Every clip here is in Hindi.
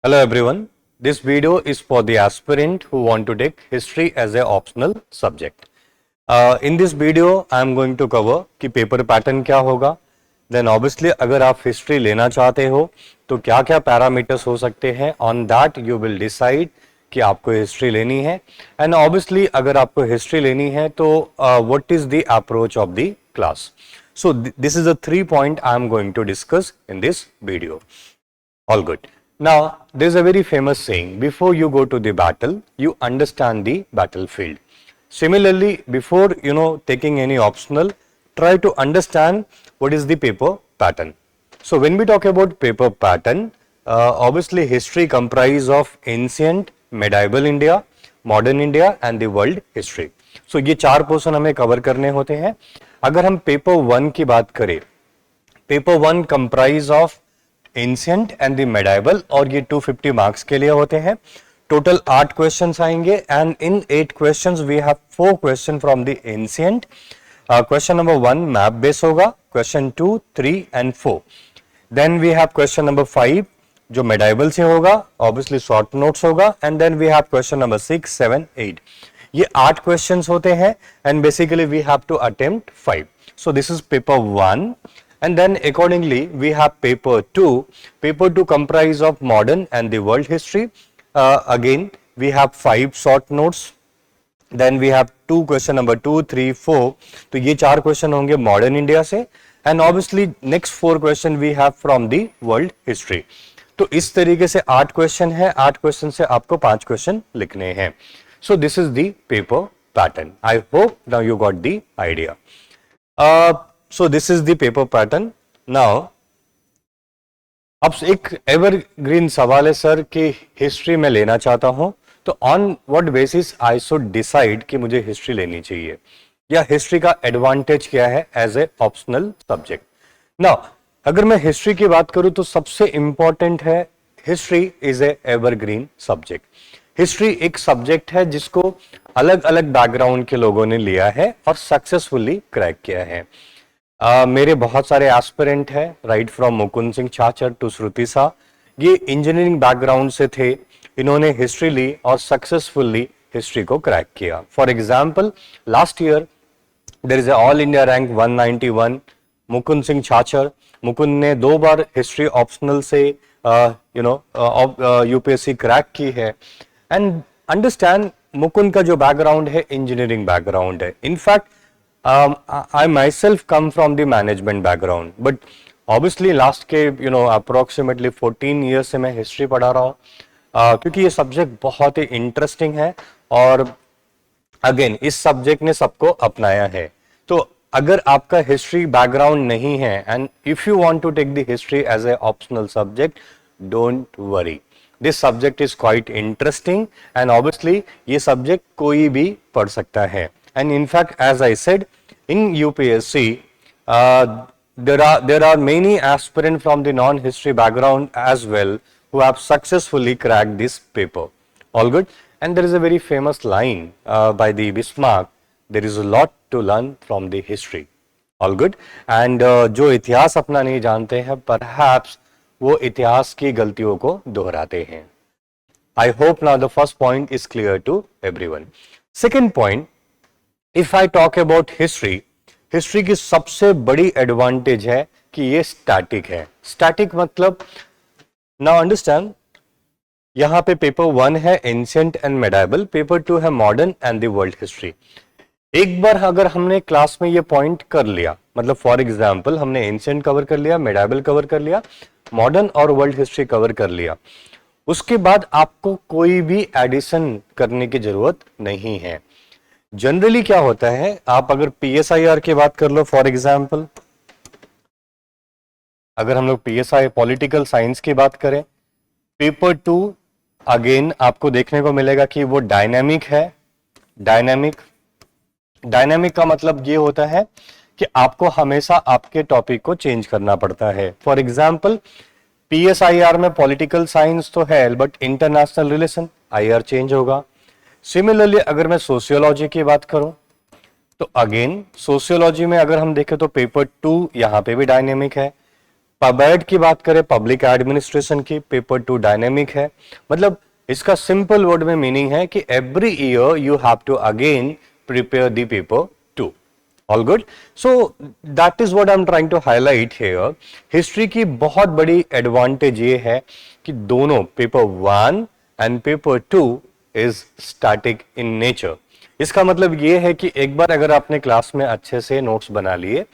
Hello everyone. This video is for the aspirant who want to take history as a optional subject. In this video I am going to cover कि पेपर पैटर्न क्या होगा. Then obviously अगर आप हिस्ट्री लेना चाहते हो तो क्या क्या पैरामीटर्स हो सकते हैं. On that you will decide कि आपको हिस्ट्री लेनी है. And obviously अगर आपको हिस्ट्री लेनी है तो what is the approach of the class. So this is the 3 point I am going to discuss in this video. All good. Now, there is a very famous saying, before you go to the battle, you understand the battlefield. Similarly, before, taking any optional, try to understand what is the paper pattern. So, when we talk about paper pattern, obviously history comprises of ancient, medieval India, modern India and the world history. So, ये 4 पोर्शन हमें कवर करने होते हैं. अगर हम पेपर 1 की बात करें, paper 1 comprise of ancient and the medieval और ये 250 मार्क्स के लिए होते हैं. टोटल 8 क्वेश्चंस आएंगे and in 8 questions we have 4 question from the ancient. Question number 1 map base होगा, question 2, 3 and 4. Then we have question number 5 जो मेडाइवल से होगा, ऑब्वियसली शॉर्ट नोट्स होगा. And then we have question number 6, 7, 8. ये 8 क्वेश्चंस होते हैं and basically we have to attempt 5. So this is paper 1. And then accordingly we have paper 2. Paper 2 comprise of modern and the world history. Again we have 5 short notes. Then we have 2 question number 2, 3, 4. तो ये 4 क्वेश्चन होंगे मॉडर्न इंडिया से and obviously next 4 question we have from the world history. तो इस तरीके से 8 क्वेश्चन है. 8 क्वेश्चन से आपको 5 क्वेश्चन लिखने हैं. सो this is the paper pattern. I hope now you got the idea. So this is the paper pattern. Now, अब एक एवरग्रीन सवाल है सर कि हिस्ट्री में लेना चाहता हूं तो on what basis I should decide कि मुझे हिस्ट्री लेनी चाहिए या हिस्ट्री का एडवांटेज क्या है as a optional subject. Now अगर मैं हिस्ट्री की बात करूं तो सबसे इंपॉर्टेंट है history is A evergreen subject. History एक सब्जेक्ट है जिसको अलग अलग बैकग्राउंड के लोगों ने लिया है और सक्सेसफुली क्रैक किया है. मेरे बहुत सारे एस्पिरेंट हैं right from Mukund Singh Chhachhar to Shruti Shah. ये इंजीनियरिंग बैकग्राउंड से थे. इन्होंने हिस्ट्री ली और सक्सेसफुली हिस्ट्री को क्रैक किया. For example last year there is all India rank 191 Mukund Singh Chhachhar. Mukund ने 2 बार हिस्ट्री ऑप्शनल से यूपीएससी क्रैक की है. एंड अंडरस्टैंड मुकुंद का जो बैकग्राउंड है इंजीनियरिंग बैकग्राउंड है. In fact I myself come from the management background, but obviously last के approximately 14 years से मैं हिस्ट्री पढ़ा रहा हूँ क्योंकि ये सब्जेक्ट बहुत ही इंटरेस्टिंग है और अगेन इस सब्जेक्ट ने सबको अपनाया है. तो अगर आपका हिस्ट्री बैकग्राउंड नहीं है and if you want to take the history as a optional subject, don't worry, this subject is quite interesting and obviously ये सब्जेक्ट कोई भी पढ़ सकता है. And in fact, as I said, in UPSC, there are many aspirants from the non-history background as well who have successfully cracked this paper. All good. And there is a very famous line by the Bismarck. There is a lot to learn from the history. All good. And जो इतिहास अपना नहीं जानते हैं, perhaps वो इतिहास की गलतियों को दोहराते हैं. I hope now the first point is clear to everyone. Second point. If I talk about history, history की सबसे बड़ी एडवांटेज है कि ये स्टैटिक है. स्टैटिक मतलब नाउ अंडरस्टैंड, यहां पे पेपर 1 है एंशिएंट एंड मेडाइवल, पेपर 2 है modern and the world history. एक बार अगर हमने क्लास में ये पॉइंट कर लिया, मतलब फॉर एग्जांपल हमने एंशिएंट कवर कर लिया, मेडाइवल कवर कर लिया, मॉडर्न और वर्ल्ड हिस्ट्री कवर कर लिया, उसके बाद आपको कोई भी एडिशन करने की जरूरत नहीं है. जनरली क्या होता है, आप अगर पीएसआईआर की बात कर लो, फॉर एग्जांपल अगर हम लोग पीएसआई पॉलिटिकल साइंस की बात करें, पेपर 2 अगेन आपको देखने को मिलेगा कि वो डायनेमिक है. डायनेमिक का मतलब ये होता है कि आपको हमेशा आपके टॉपिक को चेंज करना पड़ता है. फॉर एग्जांपल पीएसआईआर में पॉलिटिकल साइंस तो है but international relation, IR change होगा. सिमिलरली अगर मैं सोशियोलॉजी की बात करूं तो अगेन सोशियोलॉजी में अगर हम देखें तो पेपर 2 यहां पे भी डायनेमिक है, पबैड की बात करें, पब्लिक एडमिनिस्ट्रेशन की, पेपर 2 डायनेमिक है। मतलब इसका सिंपल वर्ड में मीनिंग है कि every year you have to again prepare the paper 2। All good. So that is what I am trying to highlight here. History की बहुत बड़ी एडवांटेज ये है कि दोनों paper 1 and paper 2 is static in nature. इसका मतलब ये है कि एक बार अगर आपने क्लास में अच्छे से नोट्स बना लिए,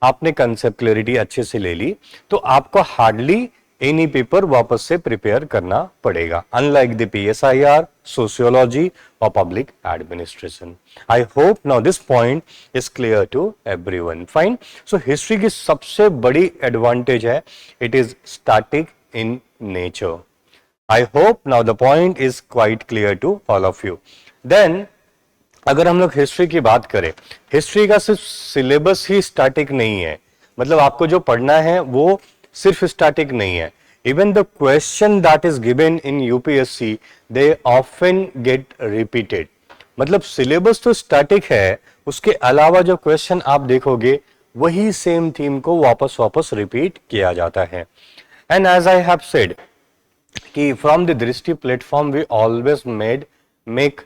आपने कंसेप्ट क्लैरिटी अच्छे से ले ली, तो आपको हार्डली एनी पेपर वापस से प्रिपेयर करना पड़ेगा, अनलाइक द PSIR, सोशियोलॉजी और public administration. I hope now this point is clear to everyone. Fine. So history की सबसे बड़ी एडवांटेज है, it is static in nature. I hope now the point is quite clear to all of you. Then अगर हम लोग हिस्ट्री की बात करें, हिस्ट्री का सिर्फ सिलेबस ही स्टैटिक नहीं है। मतलब आपको जो पढ़ना है वो सिर्फ स्टैटिक नहीं है। Even the question that is given in UPSC, they often get repeated. मतलब सिलेबस तो स्टैटिक है, उसके अलावा जो क्वेश्चन आप देखोगे वही सेम थीम को वापस वापस रिपीट किया जाता है। And as I have said कि from the Drishti platform we always make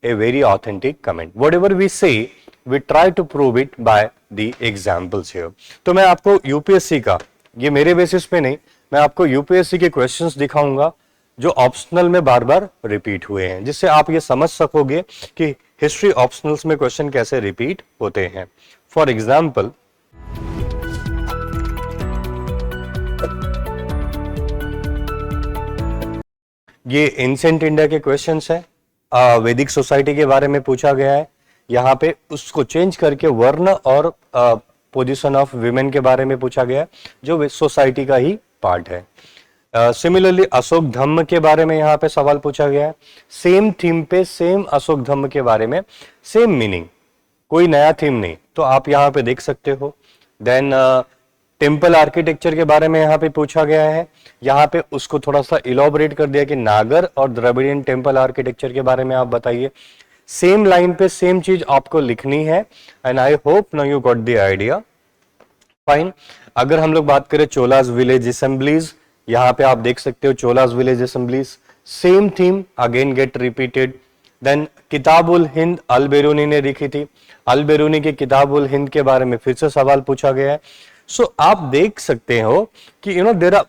a very authentic comment. Whatever we say, we try to prove it by the examples here. तो मैं आपको यूपीएससी का, ये मेरे बेसिस पे नहीं, मैं आपको यूपीएससी के क्वेश्चंस दिखाऊंगा जो ऑप्शनल में बार बार रिपीट हुए हैं, जिससे आप ये समझ सकोगे कि हिस्ट्री ऑप्शनल्स में क्वेश्चन कैसे रिपीट होते हैं। फॉर एग्जाम्पल, ये एंशिएंट इंडिया के क्वेश्चंस है। वैदिक सोसाइटी के बारे में पूछा गया है, यहाँ पे उसको चेंज करके वर्ण और पोजीशन ऑफ विमेन के बारे में पूछा गया है, जो सोसाइटी का ही पार्ट है। सिमिलरली अशोक धम्म के बारे में यहाँ पे सवाल पूछा गया है, सेम थीम पे, सेम अशोक धम्म के बारे में, सेम मीनिंग, कोई नया थीम नहीं, तो आप यहाँ पे देख सकते हो। देन टेम्पल आर्किटेक्चर के बारे में यहाँ पे पूछा गया है, यहाँ पे उसको थोड़ा सा इलॉबरेट कर दिया कि नागर और द्रविडियन टेम्पल आर्किटेक्चर के बारे में आप बताइए। सेम लाइन पे सेम चीज आपको लिखनी है। And I hope now you got the idea. Fine. अगर हम लोग बात करें चोलास विलेज असेंबलीज, यहाँ पे आप देख सकते हो Cholas village assemblies, same theme again get repeated. Then Kitab ul Hind अल बेरूनी ने लिखी थी, अल बेरूनी की किताब उल हिंद के बारे में फिर से सवाल पूछा गया है। सो आप देख सकते हो कि देयर आर,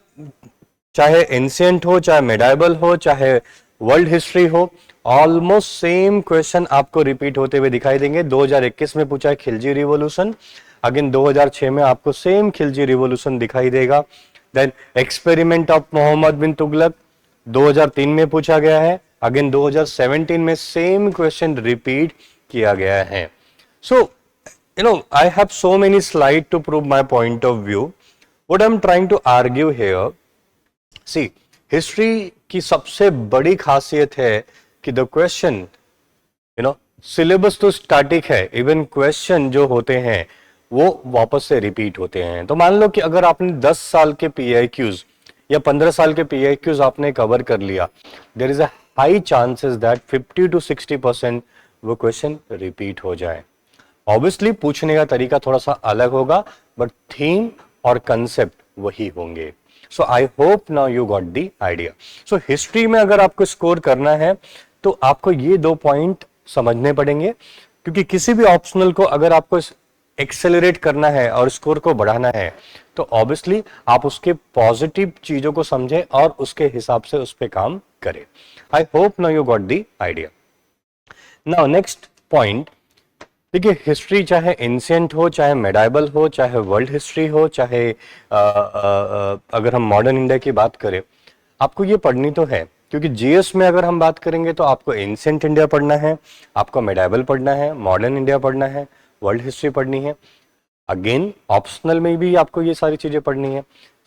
चाहे एंशिएंट हो, चाहे मेडाइवल हो, चाहे वर्ल्ड हिस्ट्री हो, ऑलमोस्ट सेम क्वेश्चन आपको रिपीट होते हुए दिखाई देंगे। 2021 में पूछा है खिलजी रिवॉल्यूशन, अगेन 2006 में आपको सेम खिलजी रिवॉल्यूशन दिखाई देगा। देन एक्सपेरिमेंट ऑफ मोहम्मद बिन तुगलक 2003 में पूछा गया है, अगेन 2017 में सेम क्वेश्चन रिपीट किया गया है। सो I have so many slides to prove my point of view. What I'm trying to argue here, see, history की सबसे बड़ी खासियत है कि the question, syllabus तो static है, even question जो होते हैं वो वापस से repeat होते हैं। तो मान लो कि अगर आपने 10 साल के PIQs या 15 साल के PIQs आपने कवर कर लिया, there is a high chances that 50 to 60% वो क्वेश्चन रिपीट हो जाए। ऑब्वियसली पूछने का तरीका थोड़ा सा अलग होगा, बट थीम और कंसेप्ट वही होंगे। So I hope now you got the idea. So history में अगर आपको स्कोर करना है तो आपको ये 2 पॉइंट समझने पड़ेंगे, क्योंकि किसी भी ऑप्शनल को अगर आपको एक्सेलरेट करना है और स्कोर को बढ़ाना है तो ऑब्वियसली आप उसके पॉजिटिव चीजों को समझें और उसके हिसाब से उस पर काम करें। आई hope now you got the idea. Now next point, देखिए हिस्ट्री चाहे एंशिएंट हो, चाहे मेडाइवल हो, चाहे वर्ल्ड हिस्ट्री हो, चाहे अगर हम मॉडर्न इंडिया की बात करें, आपको ये पढ़नी तो है, क्योंकि जीएस में अगर हम बात करेंगे तो आपको एंशिएंट इंडिया पढ़ना है, आपको मेडाइवल पढ़ना है, मॉडर्न इंडिया पढ़ना है, वर्ल्ड हिस्ट्री पढ़नी है। अगेन ऑप्शनल में भी आपको ये सारी चीजें पढ़नी है।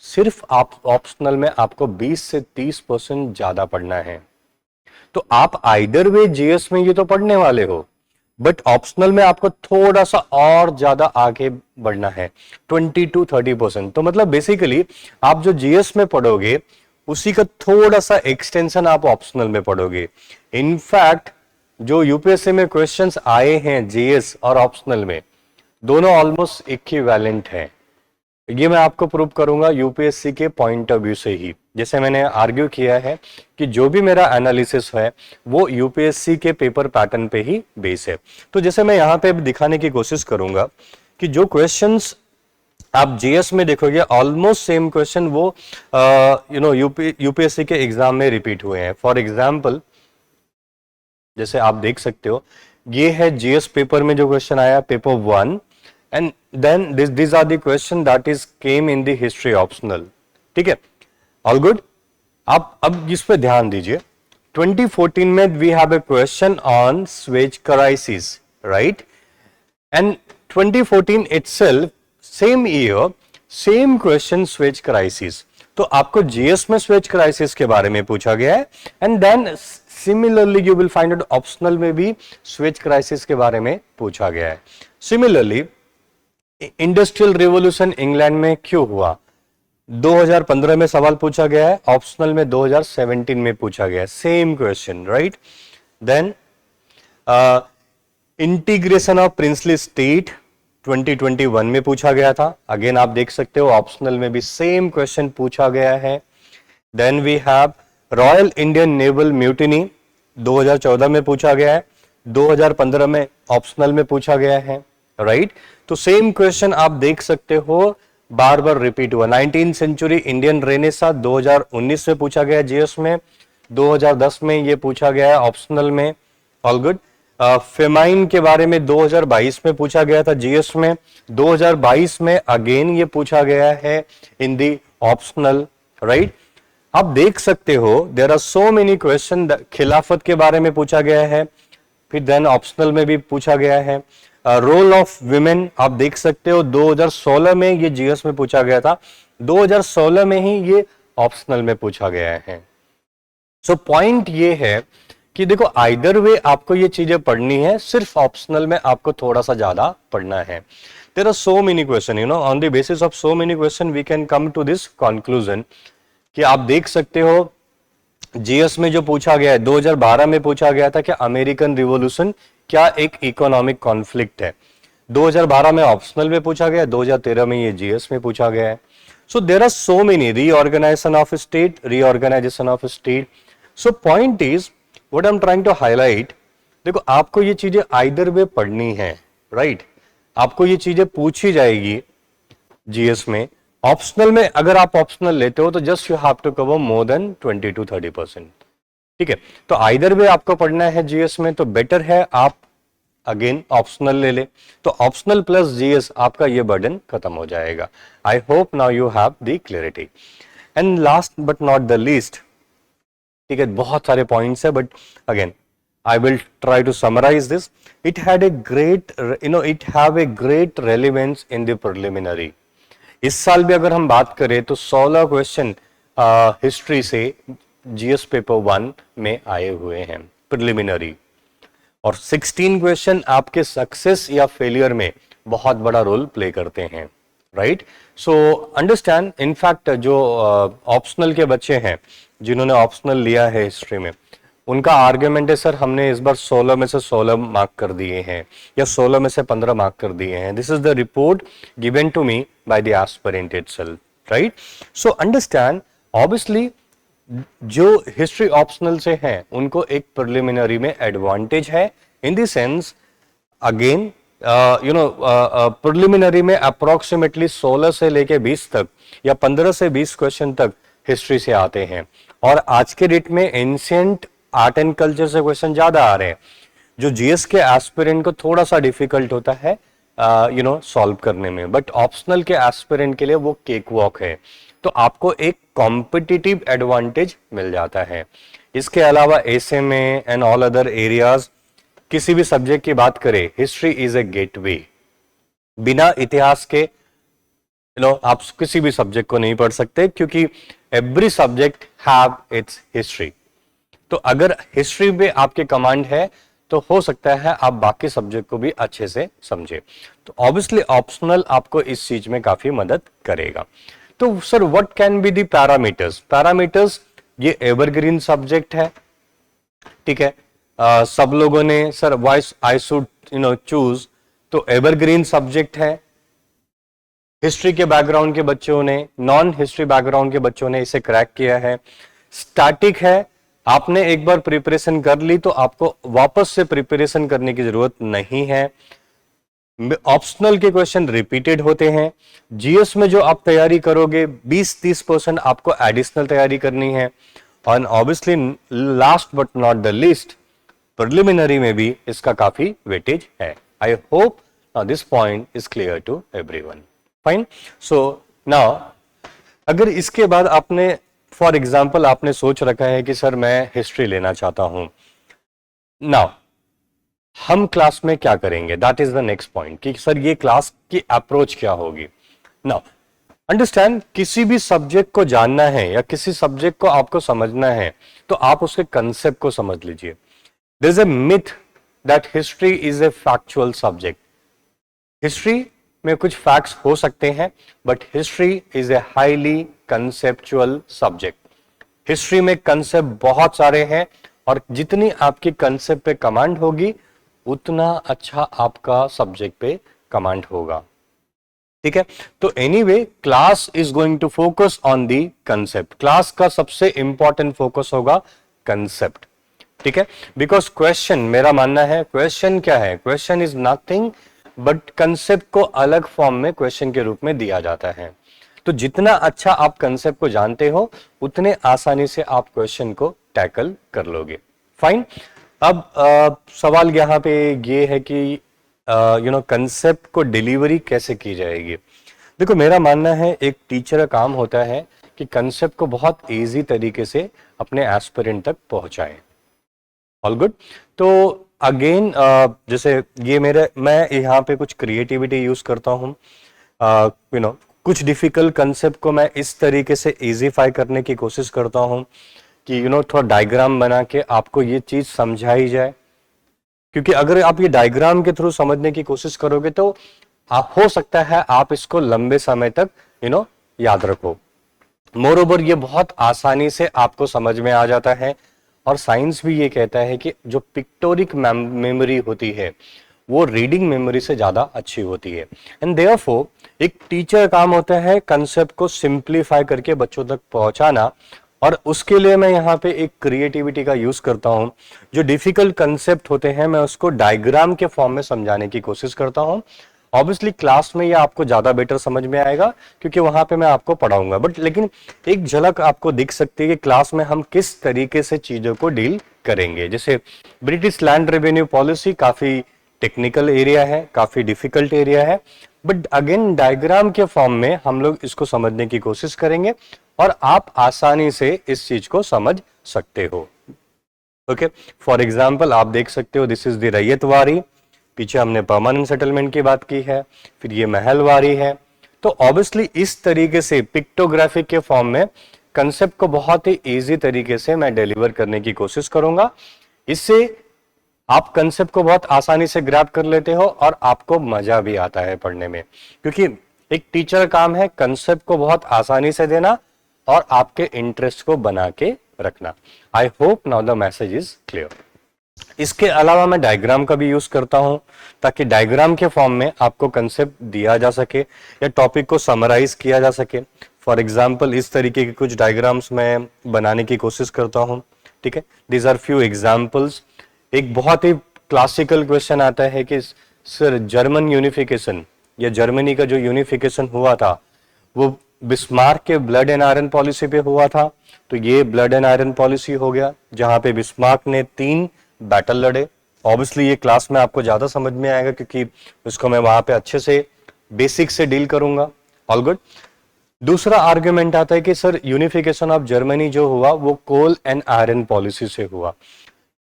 सिर्फ आप ऑप्शनल में आपको 20 से 30% ज्यादा पढ़ना है। तो आप आइदर वे जीएस में ये तो पढ़ने वाले हो, बट ऑप्शनल में आपको थोड़ा सा और ज्यादा आगे बढ़ना है, 20 to 30%। तो मतलब बेसिकली आप जो जीएस में पढ़ोगे उसी का थोड़ा सा एक्सटेंशन आप ऑप्शनल में पढ़ोगे। इनफैक्ट जो यूपीएससी में क्वेश्चंस आए हैं जीएस और ऑप्शनल में, दोनों ऑलमोस्ट इक्विवेलेंट हैं। ये मैं आपको प्रूव करूंगा यूपीएससी के पॉइंट ऑफ व्यू से ही। जैसे मैंने आर्ग्यू किया है कि जो भी मेरा एनालिसिस है वो यूपीएससी के पेपर पैटर्न पे ही बेस है। तो जैसे मैं यहाँ पे दिखाने की कोशिश करूंगा कि जो क्वेश्चंस आप जीएस में देखोगे ऑलमोस्ट सेम क्वेश्चन वो यूपीएससी के एग्जाम में रिपीट हुए हैं। फॉर एग्जाम्पल जैसे आप देख सकते हो ये है जीएस पेपर में जो क्वेश्चन आया paper 1 and then this are the question that is came in the history optional. ठीक है, ऑल गुड। आप अब इस पे ध्यान दीजिए। 2014 में we have a question on Suez crisis, right, and 2014 itself same year same question Suez crisis. तो आपको जीएस में स्वेज क्राइसिस के बारे में पूछा गया है and then similarly you will find out optional में भी स्वेज क्राइसिस के बारे में पूछा गया है। सिमिलरली इंडस्ट्रियल रिवॉल्यूशन इंग्लैंड में क्यों हुआ 2015 में सवाल पूछा गया है, ऑप्शनल में 2017 में पूछा गया है, same question, right. Then integration of princely state 2021 में पूछा गया था, अगेन आप देख सकते हो ऑप्शनल में भी सेम क्वेश्चन पूछा गया है। Then we have royal Indian naval mutiny 2014 में पूछा गया है, 2015 में ऑप्शनल में पूछा गया है, राइट। तो सेम क्वेश्चन आप देख सकते हो बार बार रिपीट हुआ। 19th सेंचुरी इंडियन रेनेसा 2019 में पूछा गया जीएस में, 2010 में ये पूछा गया है ऑप्शनल में, ऑल गुड। फेमाइन के बारे में 2022 में पूछा गया था जीएस में, 2022 में अगेन ये पूछा गया है इन दी ऑप्शनल, राइट। आप देख सकते हो there are so many question. Khilafat के बारे में पूछा गया है, फिर देन ऑप्शनल में भी पूछा गया है। रोल ऑफ विमेन आप देख सकते हो 2016 में ये जीएस में पूछा गया था, 2016 में ही ये ऑप्शनल में पूछा गया है। सो पॉइंट ये है कि देखो आइदर वे आपको ये चीजें पढ़नी है, सिर्फ ऑप्शनल में आपको थोड़ा सा ज्यादा पढ़ना है। There are so many question, you know, on the basis of so many question we can come to this conclusion कि आप देख सकते हो जीएस में जो पूछा गया है 2012 में पूछा गया था कि अमेरिकन रिवॉल्यूशन क्या एक इकोनॉमिक कॉन्फ्लिक्ट है, 2012 में ऑप्शनल में पूछा गया, 2013 में ये जीएस में पूछा गया है। So there are so many reorganization of state. So point is what I am trying to highlight, देखो आपको ये चीजें आइदर वे पढ़नी है, राइट। आपको ये चीजें पूछी जाएगी जीएस में। ऑप्शनल में अगर आप ऑप्शनल लेते हो तो just you have to cover more than 20 to 30%, ठीक है। तो आइदर वे आपको पढ़ना है जीएस में तो बेटर है आप अगेन ऑप्शनल ले ले, तो ऑप्शनल प्लस जीएस आपका ये बर्डन खत्म हो जाएगा। आई hope now you have the clarity. And last but not the least, ठीक है, बहुत सारे पॉइंट्स है but again I will try to summarize this. It had a great, it have a great relevance in the preliminary. इस साल भी अगर हम बात करें तो 16 क्वेश्चन हिस्ट्री से जीएस पेपर 1 में आए हुए हैं प्रिलिमिनरी, और 16 क्वेश्चन आपके सक्सेस या फेलियर में बहुत बड़ा रोल प्ले करते हैं, राइट। सो अंडरस्टैंड, इनफैक्ट जो ऑप्शनल के बच्चे हैं जिन्होंने ऑप्शनल लिया है हिस्ट्री में, उनका आर्ग्यूमेंट है सर हमने इस बार 16 में से 16 मार्क कर दिए हैं या 16 में से 15 मार्क कर दिए हैं। This is the report given to me by the aspirant itself, right. So understand, obviously जो हिस्ट्री ऑप्शनल से हैं उनको एक प्रिलिमिनरी में एडवांटेज है, in the sense again preliminary में अप्रोक्सीमेटली 16 से लेके 20 तक या 15 से 20 क्वेश्चन तक हिस्ट्री से आते हैं, और आज के डेट में एंशिएंट आर्ट एंड कल्चर से क्वेश्चन ज्यादा आ रहे हैं, जो जीएस के एस्पिरेंट को थोड़ा सा डिफिकल्ट होता है सॉल्व करने में, बट ऑप्शनल के एस्पिरेंट के लिए वो केक वॉक है, तो आपको एक कॉम्पिटिटिव एडवांटेज मिल जाता है। इसके अलावा SMA and all other areas, किसी भी सब्जेक्ट की बात करें, हिस्ट्री इज ए गेटवे। बिना इतिहास के आप किसी भी सब्जेक्ट को नहीं पढ़ सकते, क्योंकि every subject have it's history. तो अगर हिस्ट्री में आपके कमांड है तो हो सकता है आप बाकी सब्जेक्ट को भी अच्छे से समझे। तो ऑब्वियसली ऑप्शनल आपको इस चीज में काफी मदद करेगा। तो sir what can be the parameters? Parameters, ये एवरग्रीन सब्जेक्ट है, ठीक है। सब लोगों ने sir why I should choose, तो एवरग्रीन सब्जेक्ट है, हिस्ट्री के बैकग्राउंड के बच्चों ने, नॉन हिस्ट्री बैकग्राउंड के बच्चों ने इसे क्रैक किया है। स्टैटिक है, आपने एक बार प्रिपरेशन कर ली तो आपको वापस से प्रिपरेशन करने की जरूरत नहीं है। ऑप्शनल के क्वेश्चन रिपीटेड होते हैं। जीएस में जो आप तैयारी करोगे 20-30% आपको एडिशनल तैयारी करनी है। और obviously last but not the least, preliminary में भी इसका काफी वेटेज है। I hope this point is clear to everyone. Fine. So now अगर इसके बाद आपने फॉर एग्जाम्पल आपने सोच रखा है कि सर मैं हिस्ट्री लेना चाहता हूं, नाउ हम क्लास में क्या करेंगे, that is the next point कि सर ये क्लास की अप्रोच क्या होगी। नाउ अंडरस्टैंड, किसी भी सब्जेक्ट को जानना है या किसी सब्जेक्ट को आपको समझना है तो आप उसके कंसेप्ट को समझ लीजिए। There is a myth that history is a factual subject. History में कुछ फैक्ट्स हो सकते हैं, but history is a highly conceptual subject. History में कंसेप्ट बहुत सारे हैं और जितनी आपकी कंसेप्ट पे कमांड होगी उतना अच्छा आपका सब्जेक्ट पे कमांड होगा। ठीक है, तो anyway class is going to focus on the concept. Class का सबसे इंपॉर्टेंट फोकस होगा कंसेप्ट। ठीक है, बिकॉज क्वेश्चन, मेरा मानना है क्वेश्चन क्या है, question is nothing but concept को अलग फॉर्म में क्वेश्चन के रूप में दिया जाता है। तो जितना अच्छा आप कंसेप्ट को जानते हो उतने आसानी से आप क्वेश्चन को टैकल कर लोगे। फाइन। अब सवाल यहाँ पे ये है कि कंसेप्ट को डिलीवरी कैसे की जाएगी। देखो मेरा मानना है एक टीचर का काम होता है कि कंसेप्ट को बहुत इजी तरीके से अपने एस्पिरेंट तक पहुंचाए। All good. तो अगेन जैसे ये मैं यहाँ पे कुछ क्रिएटिविटी यूज करता हूँ। कुछ डिफिकल्ट कंसेप्ट को मैं इस तरीके से इजीफाई करने की कोशिश करता हूँ कि थोड़ा डायग्राम बना के आपको ये चीज समझाई जाए। क्योंकि अगर आप ये डायग्राम के थ्रू समझने की कोशिश करोगे तो आप हो सकता है आप इसको लंबे समय तक याद रखो। मोरओवर ये बहुत आसानी से आपको समझ में आ जाता है। और साइंस भी ये कहता है कि जो पिक्टोरिक मेमोरी होती है वो रीडिंग मेमोरी से ज्यादा अच्छी होती है। एंड देयरफॉर एक टीचर काम होता है कंसेप्ट को सिंप्लीफाई करके बच्चों तक पहुंचाना। और उसके लिए मैं यहाँ पे एक क्रिएटिविटी का यूज करता हूँ। जो डिफिकल्ट कंसेप्ट होते हैं मैं उसको डायग्राम के फॉर्म में समझाने की कोशिश करता हूँ। ऑब्वियसली क्लास में ये आपको ज्यादा बेटर समझ में आएगा क्योंकि वहां पे मैं आपको पढ़ाऊंगा, बट लेकिन एक झलक आपको दिख सकती है कि क्लास में हम किस तरीके से चीजों को डील करेंगे। जैसे ब्रिटिश लैंड रेवेन्यू पॉलिसी काफी टेक्निकल एरिया है, काफी डिफिकल्ट एरिया है, बट अगेन डायग्राम के फॉर्म में हम लोग इसको समझने की कोशिश करेंगे और आप आसानी से इस चीज को समझ सकते हो। ओके, फॉर एग्जाम्पल आप देख सकते हो दिस इज द रैयतवाड़ी। पीछे हमने परमानेंट सेटलमेंट की बात की है, फिर ये महलवाड़ी है। तो ऑब्वियसली इस तरीके से पिक्टोग्राफिक के फॉर्म में कंसेप्ट को बहुत ही इजी तरीके से मैं डिलीवर करने की कोशिश करूंगा। इससे आप कंसेप्ट को बहुत आसानी से ग्रैब कर लेते हो और आपको मजा भी आता है पढ़ने में, क्योंकि एक टीचर का काम है कंसेप्ट को बहुत आसानी से देना और आपके इंटरेस्ट को बना के रखना। आई hope now the message is clear. इसके अलावा मैं डायग्राम का भी यूज करता हूं ताकि डायग्राम के फॉर्म में आपको कंसेप्ट दिया जा सके या टॉपिक को समराइज किया जा सके। फॉर एग्जाम्पल इस तरीके के कुछ डायग्राम्स मैं बनाने की कोशिश करता हूं। ठीक है, दीज आर फ्यू एग्जाम्पल्स। एक बहुत ही क्लासिकल क्वेश्चन आता है कि सर जर्मन यूनिफिकेशन या जर्मनी का जो यूनिफिकेशन हुआ था वो बिस्मार्क के ब्लड एंड आयरन पॉलिसी पे हुआ था। तो ये ब्लड एंड आयरन पॉलिसी हो गया जहां पे बिस्मार्क ने 3 बैटल लड़े। ऑब्वियसली ये क्लास में आपको ज्यादा समझ में आएगा क्योंकि उसको मैं वहां पे अच्छे से बेसिक से डील करूंगा। All good. दूसरा आर्गुमेंट आता है कि सर यूनिफिकेशन ऑफ जर्मनी जो हुआ वो कोल एंड आयरन पॉलिसी से हुआ।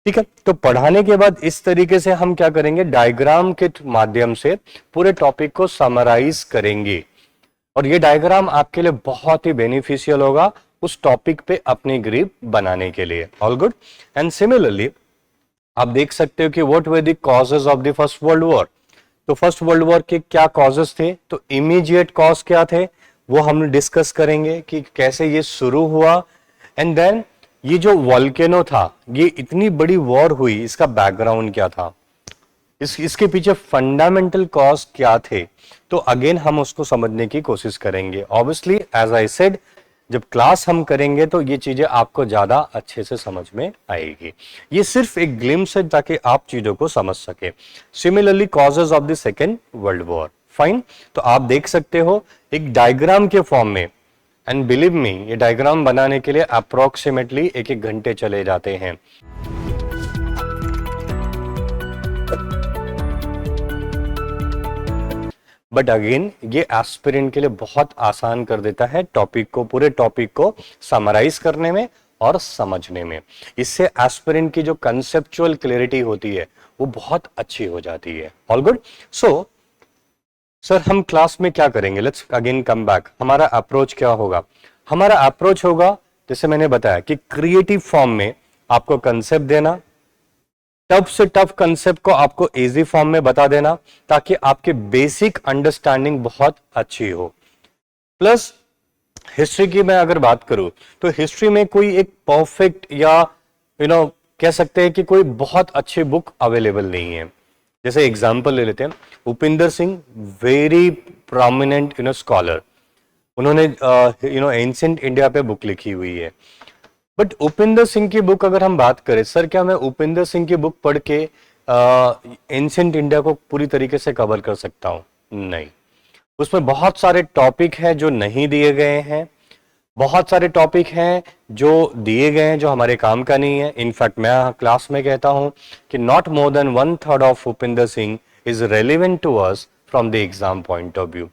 ठीक है, तो पढ़ाने के बाद इस तरीके से हम क्या करेंगे, डायग्राम के माध्यम से पूरे टॉपिक को समराइज करेंगे और ये डायग्राम आपके लिए बहुत ही बेनिफिशियल होगा उस टॉपिक पे अपनी ग्रिप बनाने के लिए। All good. एंड सिमिलरली आप देख सकते हो कि what were the causes of the first world war. तो फर्स्ट वर्ल्ड वॉर के क्या कॉजेस थे, तो इमीडिएट कॉज क्या थे वो हम डिस्कस करेंगे कि कैसे ये शुरू हुआ। एंड देन ये जो वॉल्केनो था, ये इतनी बड़ी वॉर हुई, इसका बैकग्राउंड क्या था। इसके पीछे फंडामेंटल कॉज क्या थे, तो अगेन हम उसको समझने की कोशिश करेंगे। ऑब्वियसली एज आई सेड, जब क्लास हम करेंगे तो ये चीजें आपको ज्यादा अच्छे से समझ में आएगी। ये सिर्फ एक ग्लिम्स है ताकि आप चीजों को समझ सके। Similarly causes of the second world war, fine. तो आप देख सकते हो एक डायग्राम के फॉर्म में, एंड बिलीव मी ये डायग्राम बनाने के लिए अप्रोक्सीमेटली 1-1 घंटे चले जाते हैं। बट अगेन ये एस्पिरेंट के लिए बहुत आसान कर देता है टॉपिक को, पूरे टॉपिक को समराइज करने में और समझने में। इससे एस्पिरेंट की जो कंसेप्चुअल क्लैरिटी होती है वो बहुत अच्छी हो जाती है। All good. सो सर हम क्लास में क्या करेंगे, लेट्स अगेन कम बैक। हमारा अप्रोच क्या होगा? हमारा अप्रोच होगा, जैसे मैंने बताया कि क्रिएटिव फॉर्म में आपको कंसेप्ट देना, टफ से टफ कंसेप्ट को आपको इजी फॉर्म में बता देना ताकि आपके बेसिक अंडरस्टैंडिंग बहुत अच्छी हो। प्लस हिस्ट्री की मैं अगर बात करूं तो हिस्ट्री में कोई एक परफेक्ट या कह सकते हैं कि कोई बहुत अच्छी बुक अवेलेबल नहीं है। जैसे एग्जांपल ले लेते हैं, Upinder Singh, very prominent scholar, उन्होंने एंशिएंट इंडिया पे बुक लिखी हुई है। बट उपिंदर सिंह की बुक अगर हम बात करें, सर क्या मैं उपिंदर सिंह की बुक पढ़ के एंशिएंट इंडिया को पूरी तरीके से कवर कर सकता हूं? नहीं। उसमें बहुत सारे टॉपिक हैं जो नहीं दिए गए हैं, बहुत सारे टॉपिक हैं जो दिए गए हैं जो हमारे काम का नहीं है। इनफैक्ट मैं क्लास में कहता हूं कि not more than 1/3 of Upinder Singh is relevant to us from the exam point of view.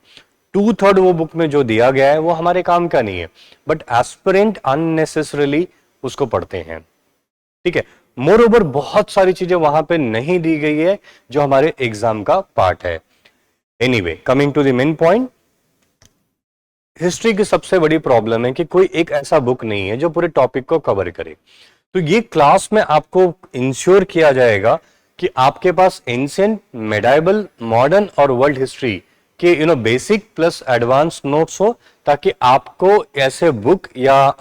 2/3 वो बुक में जो दिया गया है वो हमारे काम का नहीं है, बट एस्पिरेंट अननेसेसरीली उसको पढ़ते हैं। ठीक है। मोर ओवर बहुत सारी चीजें वहां पे नहीं दी गई है जो हमारे एग्जाम का पार्ट है। Anyway, coming to the main point, history की सबसे बड़ी प्रॉब्लम है कि कोई एक ऐसा बुक नहीं है जो पूरे टॉपिक को कवर करे। तो ये क्लास में आपको इंश्योर किया जाएगा कि आपके पास एंशिएंट, मेडाइवल, मॉडर्न और वर्ल्ड हिस्ट्री के बेसिक प्लस एडवांस नोट्स हो, ताकि आपको ऐसे बुक या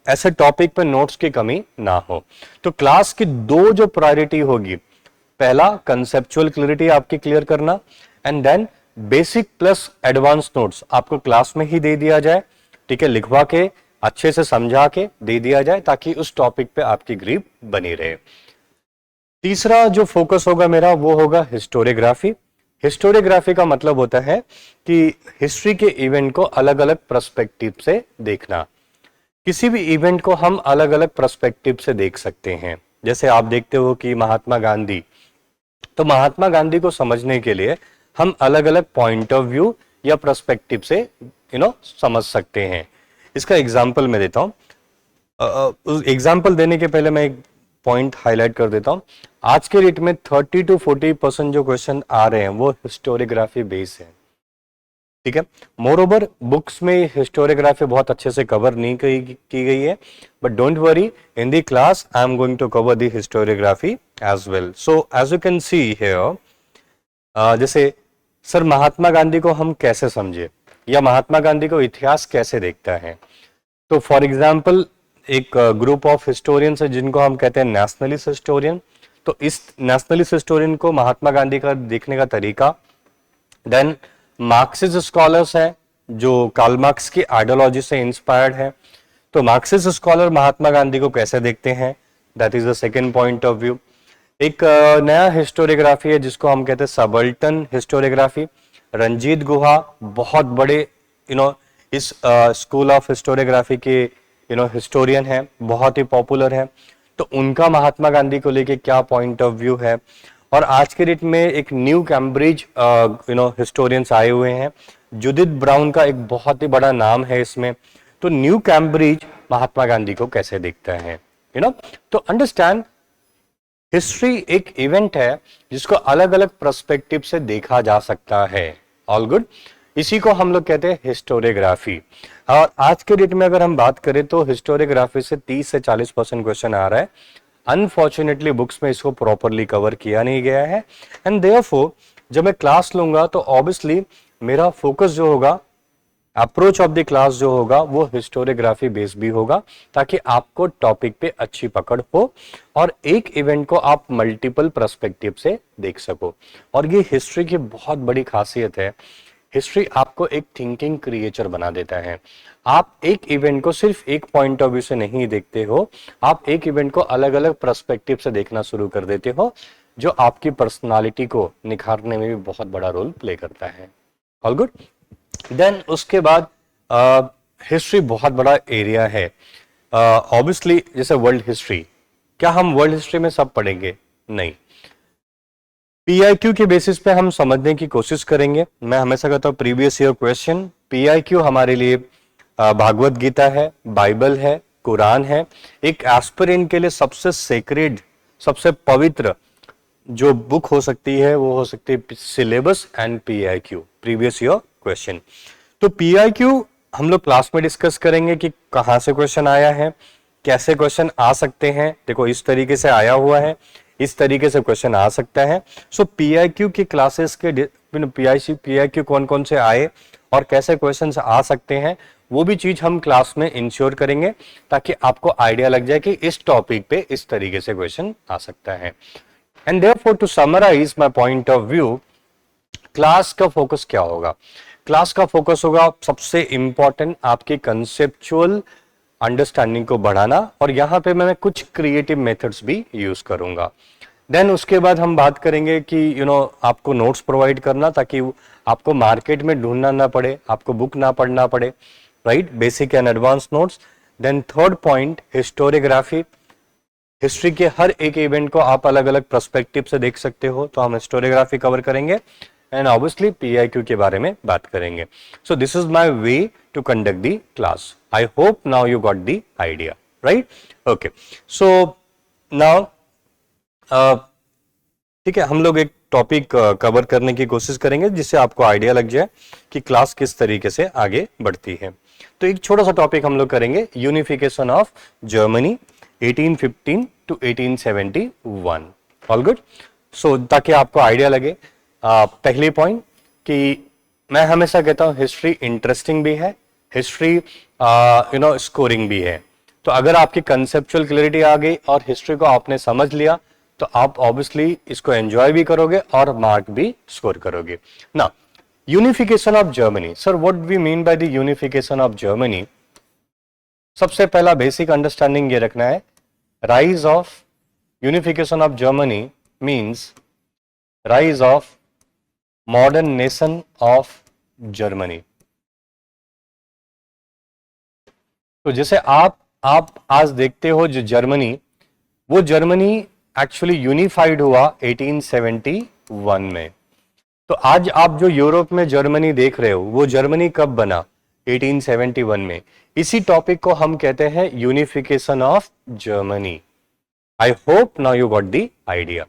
ऐसे टॉपिक पे नोट्स की कमी ना हो। तो क्लास की दो जो प्रायोरिटी होगी, पहला कंसेप्चुअल क्लैरिटी आपकी क्लियर करना, and then basic plus advance notes आपको क्लास में ही दे दिया जाए। ठीक है, लिखवा के अच्छे से समझा के दे दिया जाए ताकि उस टॉपिक पे आपकी ग्रिप बनी रहे। तीसरा जो फोकस होगा मेरा वो होगा हिस्टोरियोग्राफी। हिस्टोरियोग्राफी का मतलब होता है कि हिस्ट्री के इवेंट को अलग अलग पर्सपेक्टिव से देखना। किसी भी इवेंट को हम अलग अलग पर्सपेक्टिव से देख सकते हैं। जैसे आप देखते हो कि महात्मा गांधी, तो महात्मा गांधी को समझने के लिए हम अलग अलग पॉइंट ऑफ व्यू या पर्सपेक्टिव से समझ सकते हैं। इसका एग्जाम्पल मैं देता हूं। एग्जाम्पल देने के पहले मैं एक पॉइंट हाईलाइट कर देता हूं। आज के डेट में 30 to 40% जो क्वेश्चन आ रहे हैं वो हिस्टोरियोग्राफी बेस है। ठीक है, मोर ओवर बुक्स में हिस्टोरियोग्राफी बहुत अच्छे से कवर नहीं की गई है, but don't worry, in the class I am going to cover the historiography as well. So as you can see here, जैसे सर महात्मा गांधी को हम कैसे समझे या महात्मा गांधी को इतिहास कैसे देखता है, तो फॉर एग्जाम्पल एक ग्रुप ऑफ हिस्टोरियंस है जिनको हम कहते हैं नेशनलिस्ट हिस्टोरियन। तो इस नेशनलिस्ट हिस्टोरियन को महात्मा गांधी का देखने का तरीका, देन मार्क्सिस्ट स्कॉलर्स है जो कार्ल मार्क्स की आइडियोलॉजी से इंस्पायर्ड है, तो मार्क्सिस्ट स्कॉलर महात्मा गांधी को कैसे देखते हैं, that is the second point of view. एक नया हिस्टोरियोग्राफी है जिसको हम कहते हैं सबल्टन हिस्टोरियोग्राफी। रंजीत गुहा बहुत बड़े इस स्कूल ऑफ हिस्टोरियोग्राफी के हिस्टोरियन है, बहुत ही पॉपुलर है। तो उनका महात्मा गांधी को लेके क्या पॉइंट ऑफ व्यू है। और आज के डेट में एक न्यू कैम्ब्रिज हिस्टोरियंस आए हुए हैं, जुडिथ ब्राउन का एक बहुत ही बड़ा नाम है इसमें। तो न्यू कैम्ब्रिज महात्मा गांधी को कैसे देखता है, तो अंडरस्टैंड, हिस्ट्री एक इवेंट है जिसको अलग अलग पर्सपेक्टिव से देखा जा सकता है। ऑल गुड, इसी को हम लोग कहते हैं हिस्टोरियोग्राफी। और आज के डेट में अगर हम बात करें तो हिस्टोरियोग्राफी से 30 से 40% क्वेश्चन आ रहा है। अनफॉर्चुनेटली बुक्स में इसको प्रॉपरली कवर किया नहीं गया है, एंड देयरफॉर जब मैं क्लास लूंगा तो ऑब्वियसली मेरा फोकस जो होगा अप्रोच ऑफ द क्लास जो होगा वो हिस्टोरियोग्राफी बेस्ड भी होगा, ताकि आपको टॉपिक पे अच्छी पकड़ हो और एक इवेंट को आप मल्टीपल पर्सपेक्टिव से देख सको। और ये हिस्ट्री की बहुत बड़ी खासियत है, हिस्ट्री आपको एक थिंकिंग क्रिएचर बना देता है। आप एक इवेंट को सिर्फ एक पॉइंट ऑफ व्यू से नहीं देखते हो, आप एक इवेंट को अलग अलग पर्सपेक्टिव से देखना शुरू कर देते हो, जो आपकी पर्सनालिटी को निखारने में भी बहुत बड़ा रोल प्ले करता है। All good. देन उसके बाद हिस्ट्री बहुत बड़ा एरिया है। ऑब्वियसली जैसे वर्ल्ड हिस्ट्री, क्या हम वर्ल्ड हिस्ट्री में सब पढ़ेंगे? नहीं। पीआईक्यू के बेसिस पे हम समझने की कोशिश करेंगे। मैं हमेशा कहता हूं प्रीवियस ईयर क्वेश्चन, पीआईक्यू हमारे लिए भागवत गीता है, बाइबल है, कुरान है। एक एस्पिरेंट के लिए सबसे सेक्रेड, सबसे पवित्र जो बुक हो सकती है वो हो सकती है syllabus and PIQ, previous year question. तो पीआईक्यू हम लोग क्लास में डिस्कस करेंगे कि कहां से क्वेश्चन आया है, कैसे क्वेश्चन आ सकते हैं। देखो इस तरीके से आया हुआ है, इस तरीके से क्वेश्चन आ सकता है। सो पीआईक्यू की क्लासेस के पीआईक्यू कौन कौन से आए और कैसे क्वेश्चंस आ सकते हैं, वो भी चीज हम क्लास में इंश्योर करेंगे, ताकि आपको आइडिया लग जाए कि इस टॉपिक पे इस तरीके से क्वेश्चन आ सकता है। And therefore to summarise my point of view, class का फोकस क्या होगा? क्लास का फोकस होगा सबसे इंपॉर्टेंट आपके कंसेप्चुअल अंडरस्टैंडिंग को बढ़ाना, और यहां पे मैं कुछ क्रिएटिव मेथड्स भी यूज करूंगा। देन उसके बाद हम बात करेंगे कि आपको नोट्स प्रोवाइड करना, ताकि आपको मार्केट में ढूंढना ना पड़े, आपको बुक ना पढ़ना पड़े, right? Basic and advance notes. Then third point historiography, history के हर एक इवेंट को आप अलग अलग पर्सपेक्टिव से देख सकते हो, तो हम हिस्टोरियोग्राफी कवर करेंगे। एंड ऑब्वियसली पीआईक्यू के बारे में बात करेंगे। So this is my way to conduct the class. I hope now you got the idea, right? Okay, so now ठीक है, हम लोग एक टॉपिक कवर करने की कोशिश करेंगे जिससे आपको आइडिया लग जाए कि क्लास किस तरीके से आगे बढ़ती है। तो एक छोटा सा टॉपिक हम लोग करेंगे, unification of Germany 1815 to 1871। All good. So ताकि आपको आइडिया लगे, पहली पॉइंट कि मैं हमेशा कहता हूं हिस्ट्री इंटरेस्टिंग भी है, हिस्ट्री स्कोरिंग भी है। तो अगर आपकी कंसेप्चुअल क्लैरिटी आ गई और हिस्ट्री को आपने समझ लिया, तो आप ऑब्वियसली इसको एंजॉय भी करोगे और मार्क भी स्कोर करोगे ना। Unification of Germany, sir what we mean by the unification of Germany? सबसे पहला बेसिक अंडरस्टैंडिंग ये रखना है, rise of unification of Germany means rise of modern nation of Germany. तो जैसे आप आज देखते हो जो जर्मनी, वो जर्मनी एक्चुअली यूनिफाइड हुआ 1871 में। तो आज आप जो यूरोप में जर्मनी देख रहे हो, वो जर्मनी कब बना? 1871 में। इसी टॉपिक को हम कहते हैं unification of Germany. I hope now you got the idea.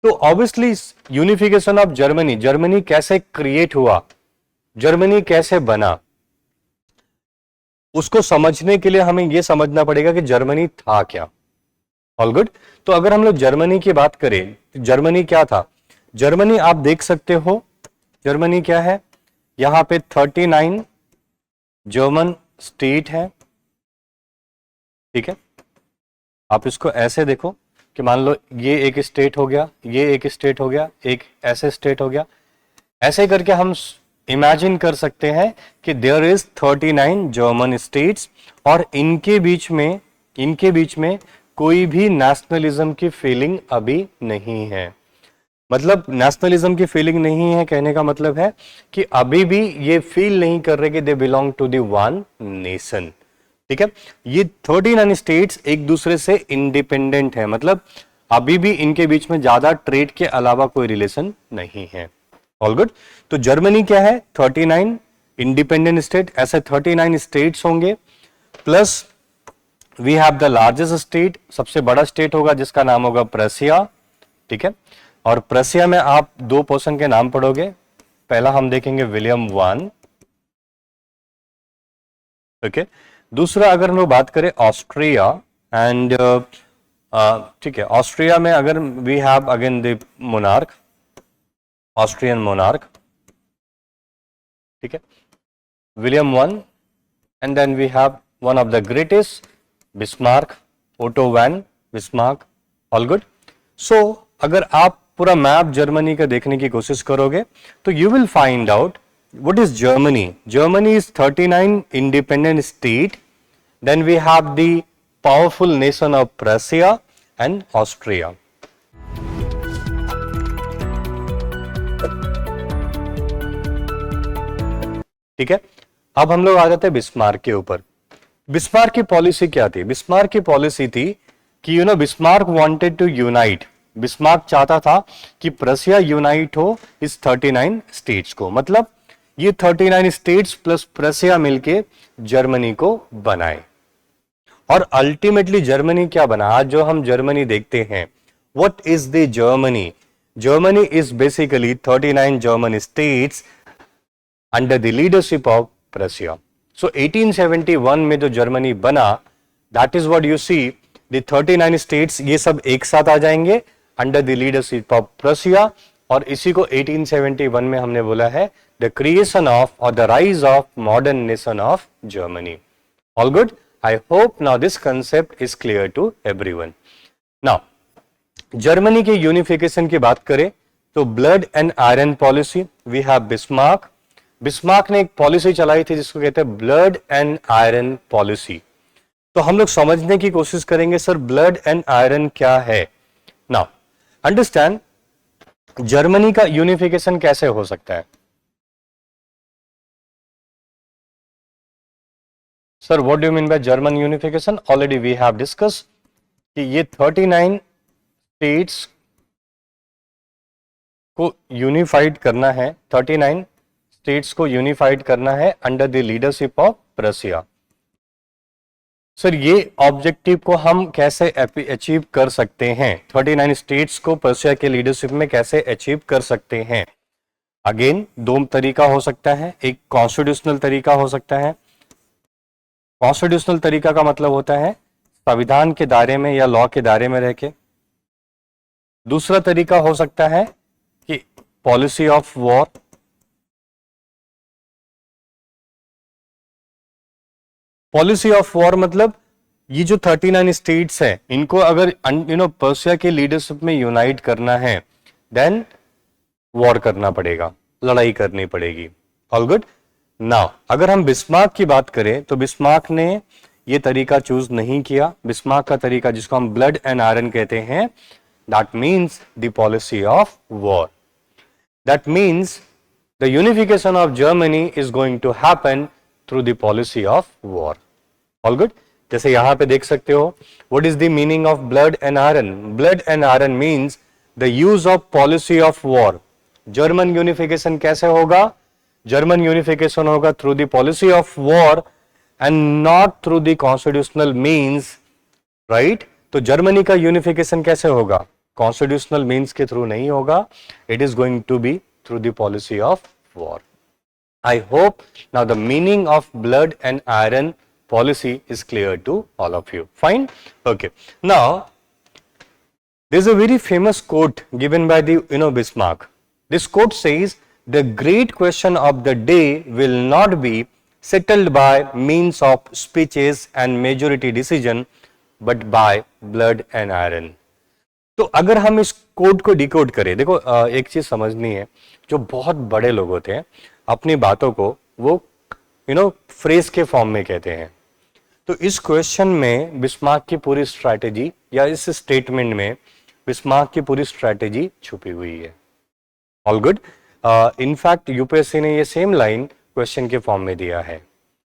तो obviously unification of Germany, Germany कैसे क्रिएट हुआ, जर्मनी कैसे बना, उसको समझने के लिए हमें यह समझना पड़ेगा कि जर्मनी था क्या। All good. तो अगर हम लोग जर्मनी की बात करें, जर्मनी क्या था? जर्मनी आप देख सकते हो, जर्मनी क्या है, यहां पे 39 जर्मन स्टेट है, ठीक है? आप इसको ऐसे देखो कि मान लो ये एक स्टेट हो गया, ये एक स्टेट हो गया, एक ऐसे स्टेट हो गया। ऐसे करके हम इमेजिन कर सकते हैं कि देयर इज 39 जर्मन स्टेट्स, और इनके बीच में कोई भी नेशनलिज्म की फीलिंग अभी नहीं है। मतलब नेशनलिज्म की फीलिंग नहीं है कहने का मतलब है कि अभी भी ये फील नहीं कर रहे कि they belong to the one nation, ठीक है? ये 39 स्टेट्स एक दूसरे से इंडिपेंडेंट है, मतलब अभी भी इनके बीच में ज्यादा ट्रेड के अलावा कोई रिलेशन नहीं है। All good. तो जर्मनी क्या है? 39 इंडिपेंडेंट स्टेट, ऐसे 39 स्टेट्स होंगे, plus we have the largest state, सबसे बड़ा स्टेट होगा जिसका नाम होगा प्रसिया, ठीक है? और प्रसिया में आप दो पर्सन के नाम पढ़ोगे, पहला हम देखेंगे विलियम वन, ओके? दूसरा अगर हम लोग बात करें ऑस्ट्रिया एंड ठीक है, ऑस्ट्रिया में अगर we have again the monarch, Austrian monarch, ठीक है? William I, and then we have one of the greatest, Bismarck, Otto van Bismarck. All good. So अगर आप पूरा मैप जर्मनी का देखने की कोशिश करोगे तो you will find out what is Germany. Germany is 39 independent state. Then we have the powerful nation of Prussia and Austria. ठीक है, अब हम लोग आ जाते हैं बिस्मार्क के ऊपर. बिस्मार्क की पॉलिसी क्या थी? बिस्मार्क की पॉलिसी थी कि Bismarck wanted to unite. Bismarck चाहता था कि प्रसिया यूनाइट हो इस 39 स्टेट्स को. मतलब ये 39 स्टेट्स प्लस प्रसिया मिलके जर्मनी को बनाए. और अल्टीमेटली जर्मनी क्या बना? आज जो हम जर्मनी देखते हैं, what is the Germany? Germany is basically 39 German states under the leadership of Prussia. So 1871 में जो जर्मनी बना, that is what you see, the 39 states ये सब एक साथ आ जाएंगे under the leadership of Prussia. और इसी को 1871 में हमने बोला है द क्रिएशन ऑफ और the rise of modern nation of Germany. All good. I hope now this concept is clear to everyone. Now, Germany के यूनिफिकेशन की बात करें तो blood and iron policy, we have Bismarck. Bismarck ने एक पॉलिसी चलाई थी जिसको कहते हैं ब्लड एंड आयरन पॉलिसी. तो हम लोग समझने की कोशिश करेंगे सर ब्लड एंड आयरन क्या है. नाउ अंडरस्टैंड, जर्मनी का यूनिफिकेशन कैसे हो सकता है? Sir, what do you mean by German unification? Already we have discussed कि ये 39 states को यूनिफाइड करना है, 39 states को यूनिफाइड करना है under the leadership of प्रसिया. Sir ये ऑब्जेक्टिव को हम कैसे अचीव कर सकते हैं? 39 स्टेट्स को प्रसिया के लीडरशिप में कैसे अचीव कर सकते हैं? अगेन दो तरीका हो सकता है. एक कॉन्स्टिट्यूशनल तरीका हो सकता है. कॉन्स्टिट्यूशनल तरीका का मतलब होता है संविधान के दायरे में या लॉ के दायरे में रह के. दूसरा तरीका हो सकता है कि policy of war. Policy of war मतलब ये जो 39 स्टेट्स है इनको अगर पर्सिया के लीडरशिप में यूनाइट करना है देन वॉर करना पड़ेगा, लड़ाई करनी पड़ेगी. All good. नाउ अगर हम बिस्मार्क की बात करें तो बिस्मार्क ने ये तरीका चूज नहीं किया. बिस्मार्क का तरीका जिसको हम ब्लड एंड आयरन कहते हैं, that means the policy of war. That means the unification of Germany is going to happen through the policy of war. All good. जैसे यहां पे देख सकते हो, what is the meaning of blood and iron? Blood and iron means the use of policy of war. German unification कैसे होगा? जर्मन यूनिफिकेशन होगा through the policy of war and not through the constitutional means. Right. तो जर्मनी का यूनिफिकेशन कैसे होगा? कॉन्स्टिट्यूशनल मीन्स के थ्रू नहीं होगा. It is going to be through the policy of war. I hope now the meaning of blood and iron policy is clear to all of you. Fine. Okay. Now there is a very famous quote given by the Bismarck. This quote says, the great question of the day will not be settled by means of speeches and majority decision but by blood and iron. तो अगर हम इस कोड को डिकोड करें, देखो एक चीज समझनी है, जो बहुत बड़े लोग होते हैं अपनी बातों को वो फ्रेज के फॉर्म में कहते हैं. तो इस क्वेश्चन में बिस्मार्क की पूरी स्ट्रैटेजी या इस स्टेटमेंट में बिस्मार्क की पूरी स्ट्रैटेजी छुपी हुई है. All good. इनफैक्ट यूपीएससी ने ये सेम लाइन क्वेश्चन के फॉर्म में दिया है.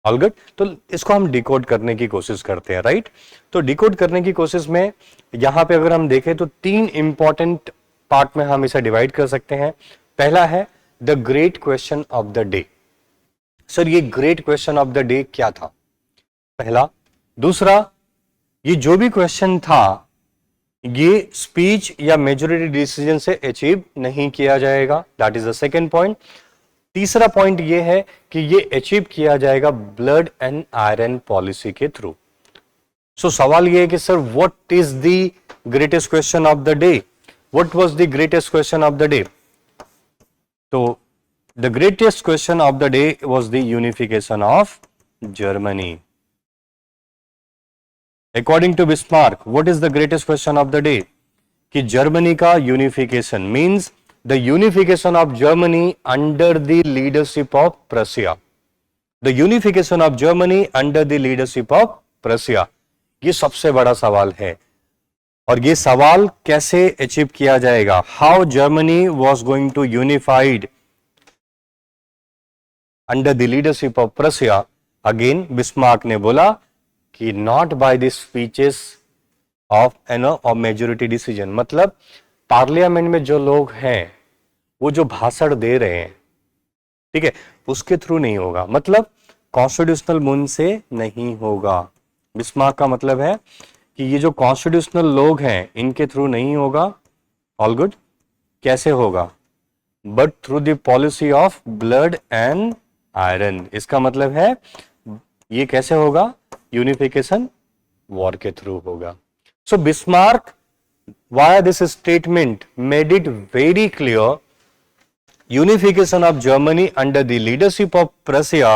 All good. तो इसको हम डिकोड करने की कोशिश करते हैं. राइट. तो डिकोड करने की कोशिश में यहां पे अगर हम देखें तो तीन इंपॉर्टेंट पार्ट में हम इसे डिवाइड कर सकते हैं. पहला है the great question of the day. Sir ये great question of the day क्या था? पहला. दूसरा, ये जो भी क्वेश्चन था ये स्पीच या मेजॉरिटी डिसीजन से अचीव नहीं किया जाएगा. That is the second point. तीसरा पॉइंट ये है कि ये अचीव किया जाएगा ब्लड एंड आयरन पॉलिसी के थ्रू. सो सवाल ये है कि sir what is the greatest question of the day? What was the greatest question of the day? तो The greatest question of the day was the unification of Germany. According to Bismarck, what is the greatest question of the day? कि जर्मनी का unification means the unification of Germany under the leadership of Prussia. The unification of Germany under the leadership of Prussia, ये सबसे बड़ा सवाल है. और ये सवाल कैसे अचीव किया जाएगा? How Germany was going to unified under the leadership of Prussia. Again Bismarck ने बोला कि not by the speeches of of majority decision, मतलब पार्लियामेंट में जो लोग हैं वो जो भाषण दे रहे हैं, ठीक है, उसके थ्रू नहीं होगा, मतलब कॉन्स्टिट्यूशनल मून से नहीं होगा. बिस्मार्क का मतलब है कि ये जो कॉन्स्टिट्यूशनल लोग हैं इनके थ्रू नहीं होगा. All good. कैसे होगा? But through the policy of blood and iron. इसका मतलब है ये कैसे होगा? यूनिफिकेशन वॉर के थ्रू होगा. So Bismarck, via this statement, made it very clear, unification of Germany under the leadership of Prussia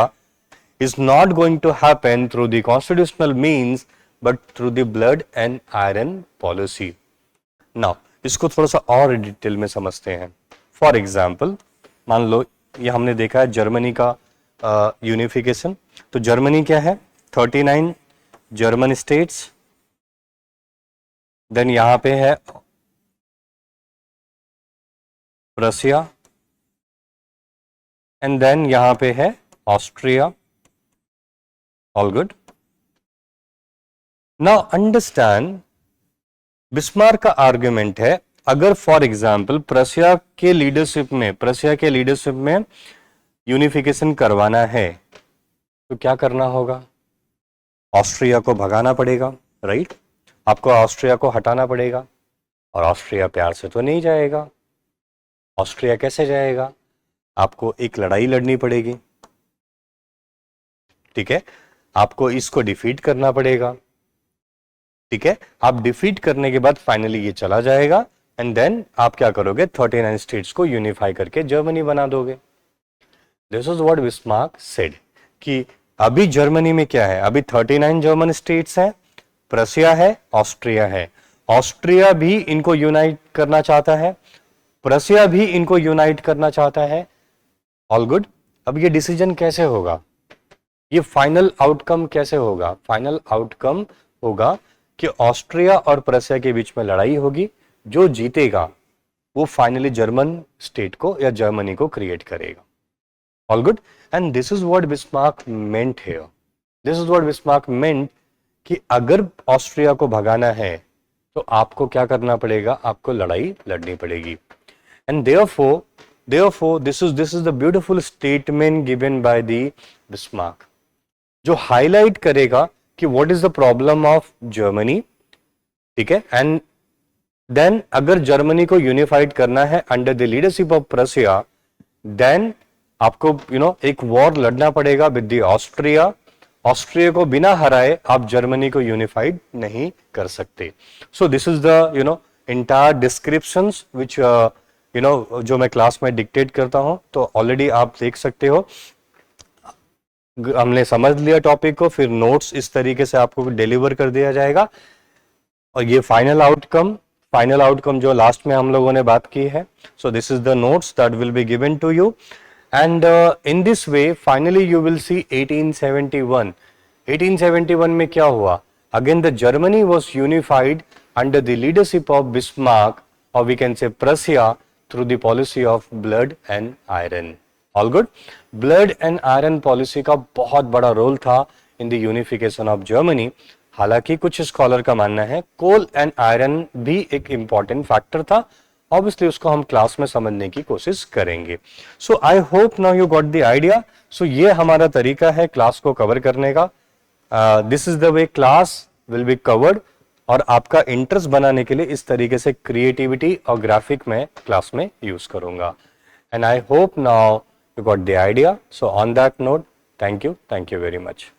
is not going to happen through the constitutional means, but through the blood and iron policy. Now, इसको थोड़ा सा और डिटेल में समझते हैं. फॉर एग्जाम्पल, मान लो ये हमने देखा है जर्मनी का यूनिफिकेशन. तो जर्मनी क्या है? 39 जर्मन स्टेट्स. देन यहां पे है प्रशिया, एंड देन यहां पे है Austria. All good. Now understand, Bismarck का आर्गुमेंट है, अगर फॉर एग्जांपल प्रशिया के लीडरशिप में यूनिफिकेशन करवाना है तो क्या करना होगा? ऑस्ट्रिया को भगाना पड़ेगा, राइट? आपको ऑस्ट्रिया को हटाना पड़ेगा, और ऑस्ट्रिया प्यार से तो नहीं जाएगा. ऑस्ट्रिया कैसे जाएगा? आपको एक लड़ाई लड़नी पड़ेगी, ठीक है, आपको इसको डिफीट करना पड़ेगा, ठीक है. आप डिफीट करने के बाद फाइनली ये चला जाएगा, एंड देन आप क्या करोगे? 39 स्टेट्स को यूनिफाई करके जर्मनी बना दोगे. This is what Bismarck said कि अभी जर्मनी में क्या है? अभी 39 जर्मन स्टेट्स हैं, प्रशिया है, ऑस्ट्रिया है. ऑस्ट्रिया भी इनको यूनाइट करना चाहता है, प्रशिया भी इनको यूनाइट करना चाहता है. All good. अब ये डिसीजन कैसे होगा? ये फाइनल आउटकम कैसे होगा? फाइनल आउटकम होगा कि ऑस्ट्रिया और प्रशिया के बीच में लड़ाई होगी. जो जीतेगा वो फाइनली जर्मन स्टेट को या जर्मनी को क्रिएट करेगा. All good. And this is what Bismarck meant here. This is what Bismarck meant कि अगर ऑस्ट्रिया को भगाना है तो आपको क्या करना पड़ेगा? आपको लड़ाई लड़नी पड़ेगी. And therefore this is the beautiful statement given by the Bismarck, जो हाईलाइट करेगा कि what is the problem of Germany, ठीक है. एंड देन अगर जर्मनी को यूनिफाइड करना है under the leadership of Prussia, then आपको एक वॉर लड़ना पड़ेगा विद द ऑस्ट्रिया. ऑस्ट्रिया को बिना हराए आप जर्मनी को यूनिफाइड नहीं कर सकते. So this is the entire descriptions which जो मैं क्लास में डिक्टेट करता हूं. तो ऑलरेडी आप देख सकते हो, हमने समझ लिया टॉपिक को, फिर नोट्स इस तरीके से आपको डिलीवर कर दिया जाएगा. और ये फाइनल आउटकम जो लास्ट में हम लोगों ने बात की है. So this is the notes that will be given to you. And in this way, finally you will see 1871. 1871 में क्या हुआ? Again the Germany was unified under the leadership of Bismarck, or we can say Prussia, through the policy of blood and iron. All good? Blood and iron policy का बहुत बड़ा रोल था in the unification of Germany. हालांकि कुछ स्कॉलर का मानना है कोल एंड आयरन भी एक इंपॉर्टेंट फैक्टर था. ऑब्वियसली उसको हम क्लास में समझने की कोशिश करेंगे. So I hope now you got the idea. So ये हमारा तरीका है क्लास को कवर करने का. This is the way class will be covered. और आपका इंटरेस्ट बनाने के लिए इस तरीके से क्रिएटिविटी और ग्राफिक में क्लास में यूज करूंगा. And I hope now you got the idea. So on that note, thank you very much.